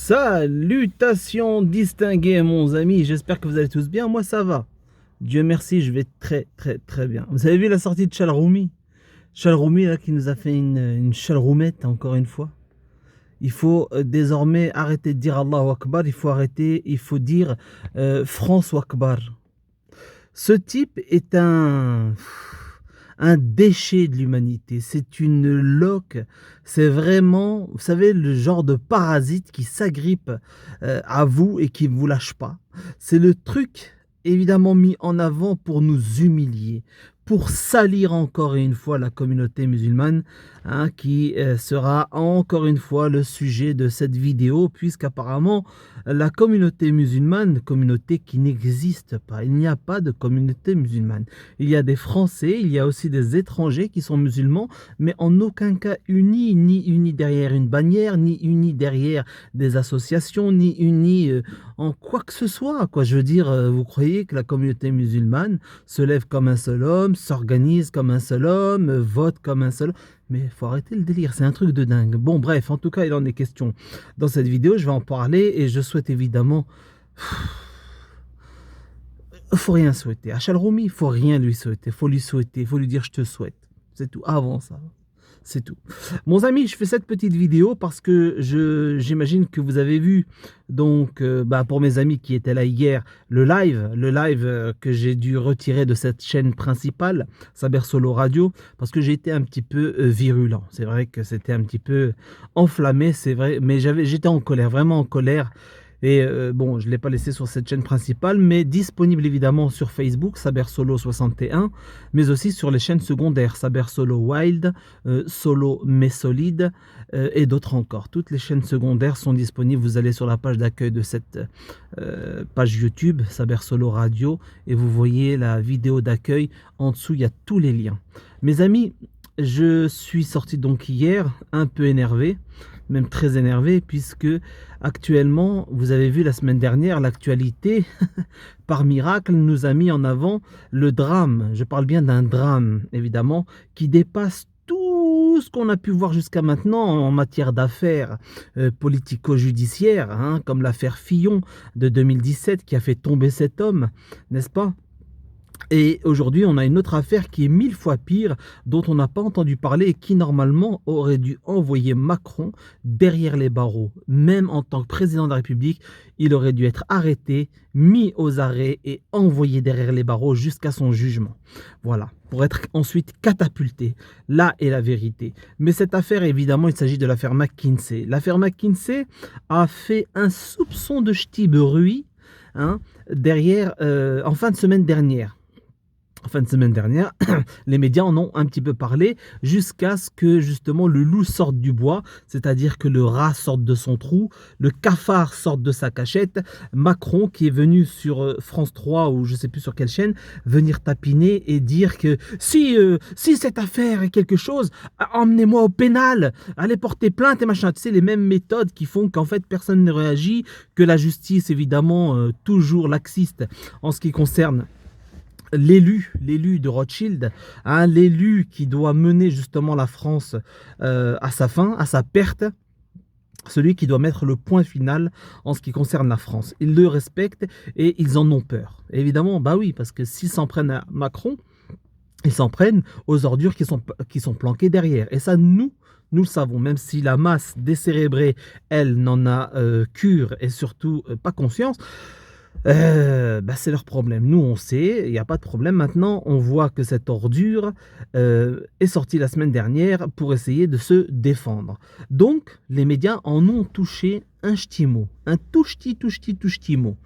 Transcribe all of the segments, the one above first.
Salutations distingués mon ami, j'espère que vous allez tous bien, moi ça va. Dieu merci, je vais très bien. Vous avez vu la sortie de Chalroumi? Chalroumi là qui nous a fait une chalroumette encore une fois. Il faut désormais arrêter de dire Allahu Akbar, il faut dire France Akbar. Ce type est un déchet de l'humanité, c'est une loque, c'est vraiment, vous savez, le genre de parasite qui s'agrippe à vous et qui ne vous lâche pas. C'est le truc évidemment mis en avant pour nous humilier, pour salir encore une fois la communauté musulmane, hein, qui sera encore une fois le sujet de cette vidéo, puisqu'apparemment la communauté musulmane, communauté qui n'existe pas, il n'y a pas de communauté musulmane. Il y a des Français, il y a aussi des étrangers qui sont musulmans, mais en aucun cas unis, ni unis derrière une bannière, ni unis derrière des associations, ni unis en quoi que ce soit. Quoi. Je veux dire, vous croyez que la communauté musulmane se lève comme un seul homme, s'organise comme un seul homme, vote comme un seul homme? Mais il faut arrêter le délire, c'est un truc de dingue. Bon, bref, en tout cas, il en est question. Dans cette vidéo, je vais en parler et je souhaite évidemment... Il faut rien souhaiter. À Chalroumi, il faut rien lui souhaiter. Il faut lui souhaiter, il faut lui dire je te souhaite. C'est tout. Avant ça, c'est tout. Mon ami, je fais cette petite vidéo parce que j'imagine que vous avez vu, donc pour mes amis qui étaient là hier, le live que j'ai dû retirer de cette chaîne principale, Saber Solo Radio, parce que j'ai été un petit peu virulent. C'est vrai que c'était un petit peu enflammé, c'est vrai, mais j'étais en colère, vraiment en colère. Et bon, je ne l'ai pas laissé sur cette chaîne principale, mais disponible évidemment sur Facebook, Saber Solo 61, mais aussi sur les chaînes secondaires, Saber Solo Wild, Solo mais solide et d'autres encore. Toutes les chaînes secondaires sont disponibles. Vous allez sur la page d'accueil de cette page YouTube, Saber Solo Radio, et vous voyez la vidéo d'accueil. En dessous, il y a tous les liens. Mes amis, je suis sorti donc hier un peu énervé, même très énervé, puisque actuellement, vous avez vu la semaine dernière, l'actualité, par miracle, nous a mis en avant le drame. Je parle bien d'un drame, évidemment, qui dépasse tout ce qu'on a pu voir jusqu'à maintenant en matière d'affaires politico-judiciaires, hein, comme l'affaire Fillon de 2017 qui a fait tomber cet homme, n'est-ce pas ? Et aujourd'hui, on a une autre affaire qui est 1000 fois pire, dont on n'a pas entendu parler et qui normalement aurait dû envoyer Macron derrière les barreaux. Même en tant que président de la République, il aurait dû être arrêté, mis aux arrêts et envoyé derrière les barreaux jusqu'à son jugement. Voilà, pour être ensuite catapulté. Là est la vérité. Mais cette affaire, évidemment, il s'agit de l'affaire McKinsey. L'affaire McKinsey a fait un soupçon de ch'ti bruit, hein, derrière, en fin de semaine dernière. En fin de semaine dernière, les médias en ont un petit peu parlé jusqu'à ce que justement le loup sorte du bois, c'est-à-dire que le rat sorte de son trou, le cafard sorte de sa cachette. Macron qui est venu sur France 3 ou je ne sais plus sur quelle chaîne, venir tapiner et dire que si cette affaire est quelque chose, emmenez-moi au pénal, allez porter plainte et machin. Tu sais, les mêmes méthodes qui font qu'en fait personne ne réagit, que la justice évidemment toujours laxiste en ce qui concerne l'élu de Rothschild, hein, l'élu qui doit mener justement la France à sa fin, à sa perte, celui qui doit mettre le point final en ce qui concerne la France. Ils le respectent et ils en ont peur. Et évidemment, bah oui, parce que s'ils s'en prennent à Macron, ils s'en prennent aux ordures qui sont planquées derrière. Et ça, nous le savons, même si la masse décérébrée, elle, n'en a cure et surtout pas conscience. C'est leur problème. Nous, on sait, il n'y a pas de problème. Maintenant, on voit que cette ordure est sortie la semaine dernière pour essayer de se défendre. Donc, les médias en ont touché un ch'ti mot, un tout ch'ti mot.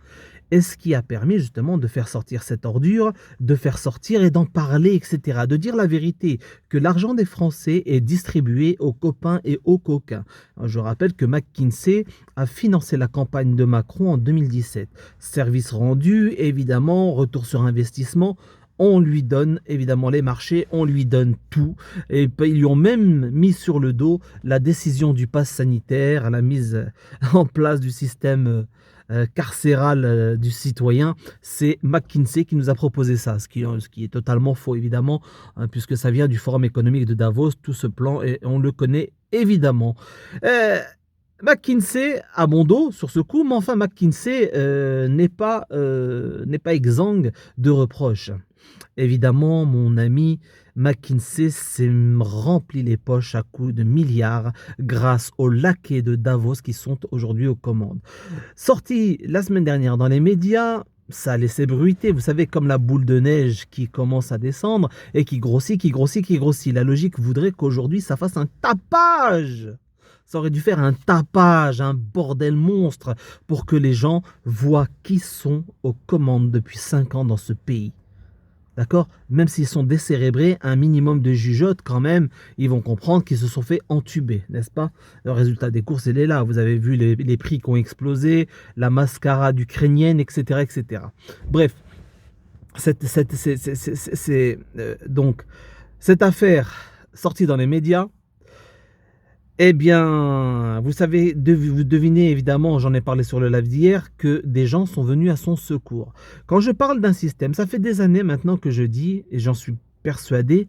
Et ce qui a permis justement de faire sortir cette ordure, de faire sortir et d'en parler, etc. De dire la vérité, que l'argent des Français est distribué aux copains et aux coquins. Je rappelle que McKinsey a financé la campagne de Macron en 2017. Service rendu, évidemment, retour sur investissement. On lui donne évidemment les marchés, on lui donne tout. Et ils lui ont même mis sur le dos la décision du pass sanitaire, la mise en place du système carcéral du citoyen. C'est McKinsey qui nous a proposé ça, ce qui est totalement faux évidemment, hein, puisque ça vient du Forum économique de Davos, tout ce plan, et on le connaît évidemment. McKinsey a bon dos sur ce coup, mais enfin McKinsey n'est pas exempt de reproches. Évidemment, mon ami, McKinsey s'est rempli les poches à coups de milliards grâce aux laquais de Davos qui sont aujourd'hui aux commandes. Sorti la semaine dernière dans les médias, ça a laissé bruiter, vous savez, comme la boule de neige qui commence à descendre et qui grossit, qui grossit, qui grossit. La logique voudrait qu'aujourd'hui, ça fasse un tapage. Ça aurait dû faire un tapage, un bordel monstre pour que les gens voient qui sont aux commandes depuis 5 ans dans ce pays. D'accord? Même s'ils sont décérébrés, un minimum de jugeote quand même, ils vont comprendre qu'ils se sont fait entuber, n'est-ce pas? Le résultat des courses, il est là. Vous avez vu les prix qui ont explosé, la mascarade ukrainienne, etc. etc. Bref, donc, cette affaire sortie dans les médias, eh bien, vous savez, vous devinez évidemment, j'en ai parlé sur le live d'hier, que des gens sont venus à son secours. Quand je parle d'un système, ça fait des années maintenant que je dis, et j'en suis persuadé,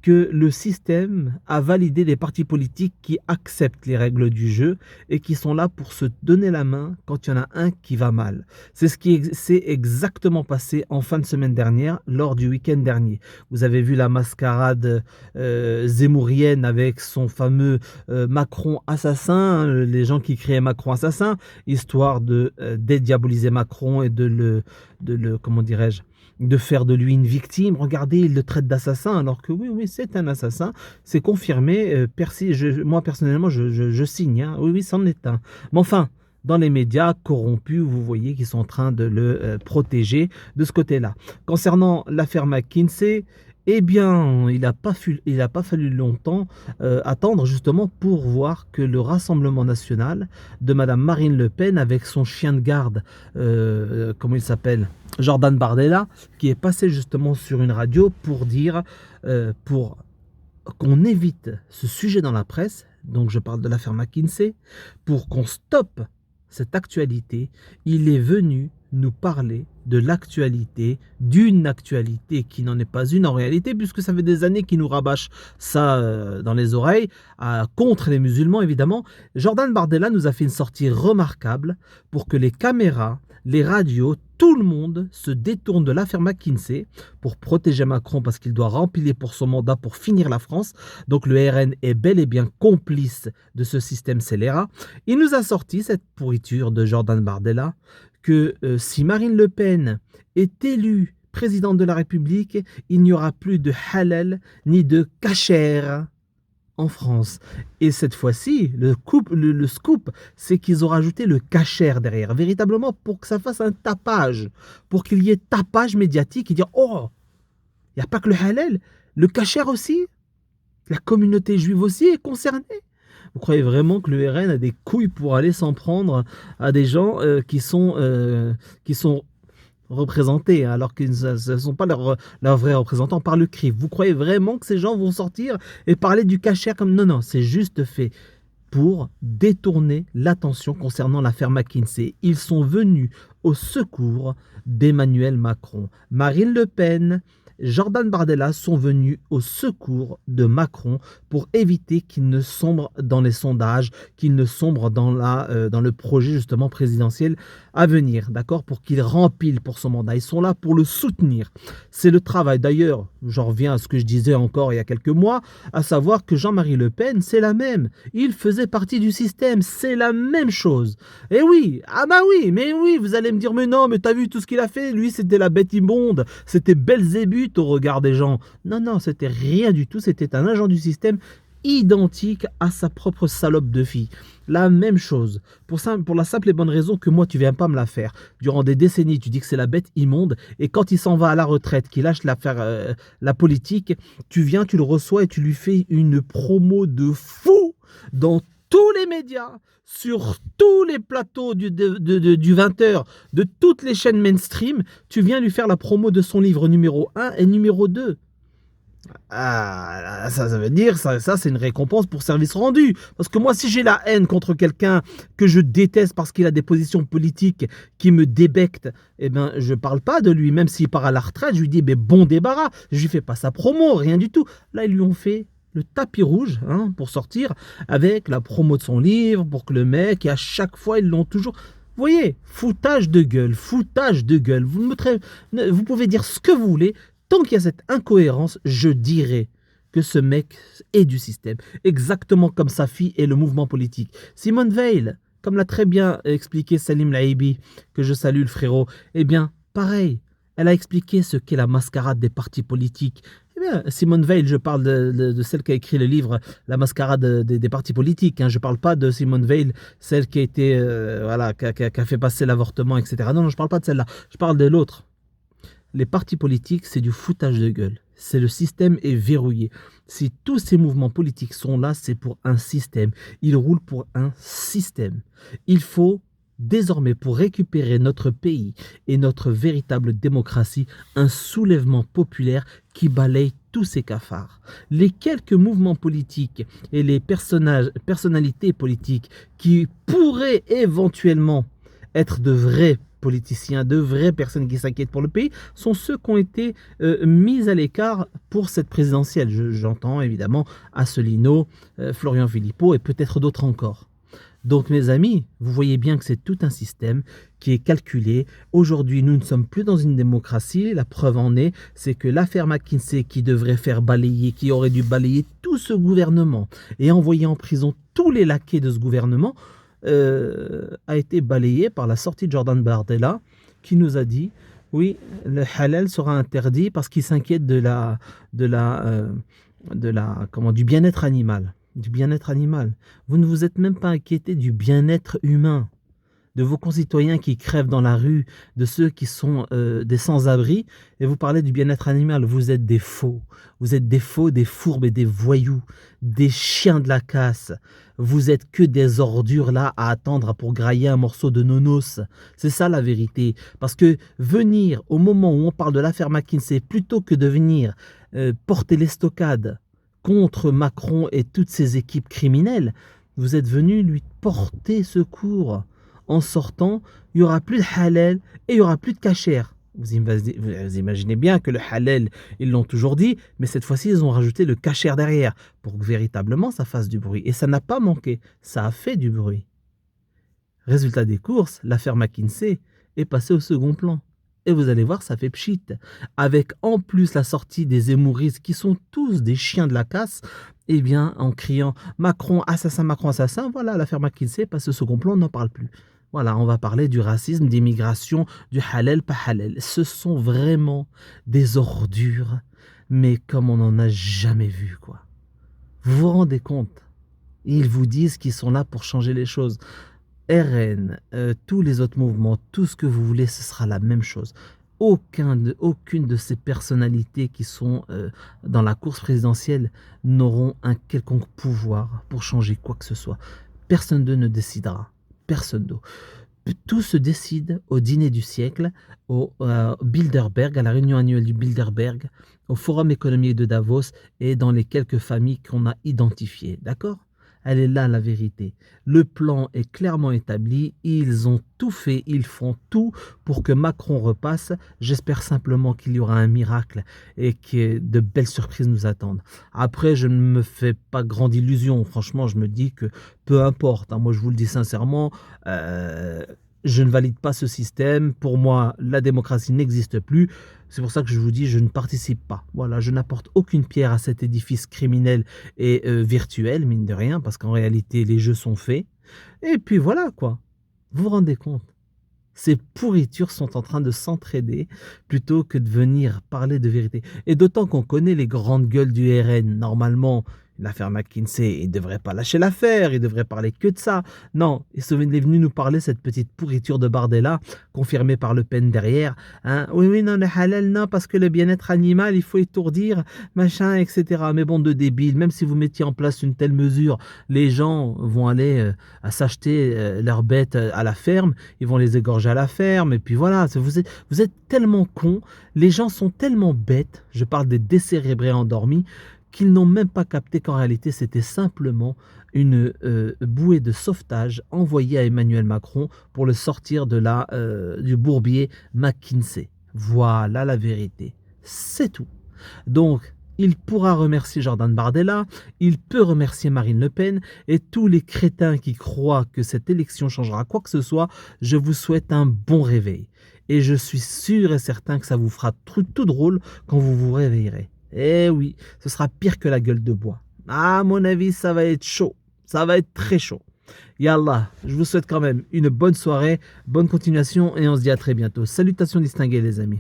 que le système a validé les partis politiques qui acceptent les règles du jeu et qui sont là pour se donner la main quand il y en a un qui va mal. C'est ce qui s'est exactement passé en fin de semaine dernière, lors du week-end dernier. Vous avez vu la mascarade zémourienne avec son fameux Macron assassin, les gens qui criaient Macron assassin, histoire de dédiaboliser Macron et de le comment dirais-je, de faire de lui une victime. Regardez, il le traite d'assassin, alors que oui, c'est un assassin. C'est confirmé. Moi, personnellement, je signe. Hein. Oui, c'en est un. Mais enfin, dans les médias corrompus, vous voyez qu'ils sont en train de le protéger de ce côté-là. Concernant l'affaire McKinsey, eh bien, il n'a pas fallu longtemps attendre justement pour voir que le Rassemblement national de Madame Marine Le Pen avec son chien de garde, comment il s'appelle, Jordan Bardella, qui est passé justement sur une radio pour dire, pour qu'on évite ce sujet dans la presse, donc je parle de l'affaire McKinsey, pour qu'on stoppe cette actualité, il est venu nous parler de l'actualité, d'une actualité qui n'en est pas une en réalité, puisque ça fait des années qu'il nous rabâche ça dans les oreilles, contre les musulmans évidemment. Jordan Bardella nous a fait une sortie remarquable pour que les caméras, les radios, tout le monde se détourne de l'affaire McKinsey pour protéger Macron parce qu'il doit remplir pour son mandat pour finir la France. Donc le RN est bel et bien complice de ce système scélérat. Il nous a sorti cette pourriture de Jordan Bardella que si Marine Le Pen est élue présidente de la République, il n'y aura plus de halal ni de kasher en France. Et cette fois-ci, le scoop, c'est qu'ils ont rajouté le kasher derrière, véritablement pour que ça fasse un tapage, pour qu'il y ait tapage médiatique et dire « Oh, il n'y a pas que le halal, le kasher aussi, la communauté juive aussi est concernée ». Vous croyez vraiment que le RN a des couilles pour aller s'en prendre à des gens qui sont représentés, hein, alors qu'ils ne sont pas leurs vrais représentants par le CRIF. Vous croyez vraiment que ces gens vont sortir et parler du kasher comme... Non, c'est juste fait pour détourner l'attention concernant l'affaire McKinsey. Ils sont venus au secours d'Emmanuel Macron. Marine Le Pen, Jordan Bardella sont venus au secours de Macron pour éviter qu'il ne sombre dans les sondages, qu'il ne sombre dans le projet justement présidentiel à venir, d'accord, pour qu'il rempile pour son mandat. Ils sont là pour le soutenir. C'est le travail. D'ailleurs, j'en reviens à ce que je disais encore il y a quelques mois, à savoir que Jean-Marie Le Pen, c'est la même. Il faisait partie du système, c'est la même chose. Et oui, ah bah oui, mais oui, vous allez me dire, mais non, mais t'as vu tout ce qu'il a fait, lui c'était la bête immonde, c'était Belzébuth au regard des gens. Non, c'était rien du tout, c'était un agent du système identique à sa propre salope de fille. La même chose. Pour la simple et bonne raison que moi, tu viens pas me la faire. Durant des décennies, tu dis que c'est la bête immonde, et quand il s'en va à la retraite, qu'il lâche la politique, tu viens, tu le reçois et tu lui fais une promo de fou dans tous les médias, sur tous les plateaux du 20h, de toutes les chaînes mainstream. Tu viens lui faire la promo de son livre numéro 1 et numéro 2. Ah, ça veut dire, ça c'est une récompense pour service rendu. Parce que moi, si j'ai la haine contre quelqu'un que je déteste parce qu'il a des positions politiques qui me débectent, eh ben, je parle pas de lui. Même s'il part à la retraite, je lui dis, mais bon débarras. Je lui fais pas sa promo, rien du tout. Là, ils lui ont fait le tapis rouge, hein, pour sortir avec la promo de son livre, pour que le mec, et à chaque fois, ils l'ont toujours... Vous voyez, foutage de gueule, foutage de gueule. Vous pouvez dire ce que vous voulez. Tant qu'il y a cette incohérence, je dirais que ce mec est du système. Exactement comme sa fille est le mouvement politique. Simone Veil, comme l'a très bien expliqué Salim Laïbi, que je salue le frérot, eh bien, pareil. Elle a expliqué ce qu'est la mascarade des partis politiques. Eh bien, Simone Veil, je parle de celle qui a écrit le livre La mascarade des partis politiques. Hein. Je ne parle pas de Simone Veil, celle qui a été, voilà, qui a fait passer l'avortement, etc. Non, non, je ne parle pas de celle-là. Je parle de l'autre. Les partis politiques, c'est du foutage de gueule. C'est le système est verrouillé. Si tous ces mouvements politiques sont là, c'est pour un système. Ils roulent pour un système. Il faut désormais, pour récupérer notre pays et notre véritable démocratie, un soulèvement populaire qui balaye tous ces cafards. Les quelques mouvements politiques et les personnalités politiques qui pourraient éventuellement être de vrais politiciens, de vraies personnes qui s'inquiètent pour le pays, sont ceux qui ont été mis à l'écart pour cette présidentielle. J'entends évidemment Asselineau, Florian Philippot et peut-être d'autres encore. Donc mes amis, vous voyez bien que c'est tout un système qui est calculé. Aujourd'hui, nous ne sommes plus dans une démocratie. La preuve en est, c'est que l'affaire McKinsey qui devrait faire balayer, qui aurait dû balayer tout ce gouvernement et envoyer en prison tous les laquais de ce gouvernement, a été balayée par la sortie de Jordan Bardella qui nous a dit oui, le halal sera interdit parce qu'il s'inquiète du bien-être animal. Du bien-être animal. Vous ne vous êtes même pas inquiété du bien-être humain, de vos concitoyens qui crèvent dans la rue, de ceux qui sont des sans-abri, et vous parlez du bien-être animal. Vous êtes des faux. Vous êtes des faux, des fourbes et des voyous, des chiens de la casse. Vous êtes que des ordures là à attendre pour grailler un morceau de nonos. C'est ça la vérité. Parce que venir au moment où on parle de l'affaire McKinsey, plutôt que de venir porter l'estocade contre Macron et toutes ses équipes criminelles, vous êtes venu lui porter secours. En sortant, il n'y aura plus de halal et il n'y aura plus de cachère. Vous imaginez bien que le halal, ils l'ont toujours dit, mais cette fois-ci, ils ont rajouté le cachère derrière pour que véritablement ça fasse du bruit. Et ça n'a pas manqué, ça a fait du bruit. Résultat des courses, l'affaire McKinsey est passée au second plan. Et vous allez voir, ça fait pchit. Avec en plus la sortie des émouristes qui sont tous des chiens de la casse, eh bien, en criant Macron assassin, voilà, l'affaire McKinsey passe au second plan, on n'en parle plus. Voilà, on va parler du racisme, d'immigration, du halal, pas halal. Ce sont vraiment des ordures, mais comme on n'en a jamais vu, quoi. Vous vous rendez compte? Ils vous disent qu'ils sont là pour changer les choses. RN, tous les autres mouvements, tout ce que vous voulez, ce sera la même chose. Aucune de ces personnalités qui sont dans la course présidentielle n'auront un quelconque pouvoir pour changer quoi que ce soit. Personne d'eux ne décidera. Personne d'eux. Tout se décide au dîner du siècle, au Bilderberg, à la réunion annuelle du Bilderberg, au Forum économique de Davos et dans les quelques familles qu'on a identifiées. D'accord ? Elle est là la vérité. Le plan est clairement établi. Ils ont tout fait, ils font tout pour que Macron repasse. J'espère simplement qu'il y aura un miracle et que de belles surprises nous attendent. Après, je ne me fais pas grande illusion. Franchement, je me dis que peu importe. Moi, je vous le dis sincèrement, je ne valide pas ce système. Pour moi, la démocratie n'existe plus. C'est pour ça que je vous dis, je ne participe pas. Voilà, je n'apporte aucune pierre à cet édifice criminel et virtuel, mine de rien, parce qu'en réalité, les jeux sont faits. Et puis voilà, quoi. Vous vous rendez compte? Ces pourritures sont en train de s'entraider plutôt que de venir parler de vérité. Et d'autant qu'on connaît les grandes gueules du RN. Normalement, l'affaire McKinsey, il ne devrait pas lâcher l'affaire, il devrait parler que de ça. Non, il est venu nous parler cette petite pourriture de Bardella, confirmée par Le Pen derrière. Hein. Oui, non, le halal, non, parce que le bien-être animal, il faut étourdir, machin, etc. Mais bon, de débile, même si vous mettiez en place une telle mesure, les gens vont aller à s'acheter leurs bêtes à la ferme, ils vont les égorger à la ferme, et puis voilà, vous êtes tellement cons, les gens sont tellement bêtes, je parle des décérébrés endormis, qu'ils n'ont même pas capté qu'en réalité c'était simplement une bouée de sauvetage envoyée à Emmanuel Macron pour le sortir du bourbier McKinsey. Voilà la vérité, c'est tout. Donc il pourra remercier Jordan Bardella, il peut remercier Marine Le Pen et tous les crétins qui croient que cette élection changera quoi que ce soit, je vous souhaite un bon réveil. Et je suis sûr et certain que ça vous fera tout drôle quand vous vous réveillerez. Eh oui, ce sera pire que la gueule de bois. À mon avis, ça va être chaud. Ça va être très chaud. Yallah, je vous souhaite quand même une bonne soirée, bonne continuation et on se dit à très bientôt. Salutations distinguées les amis.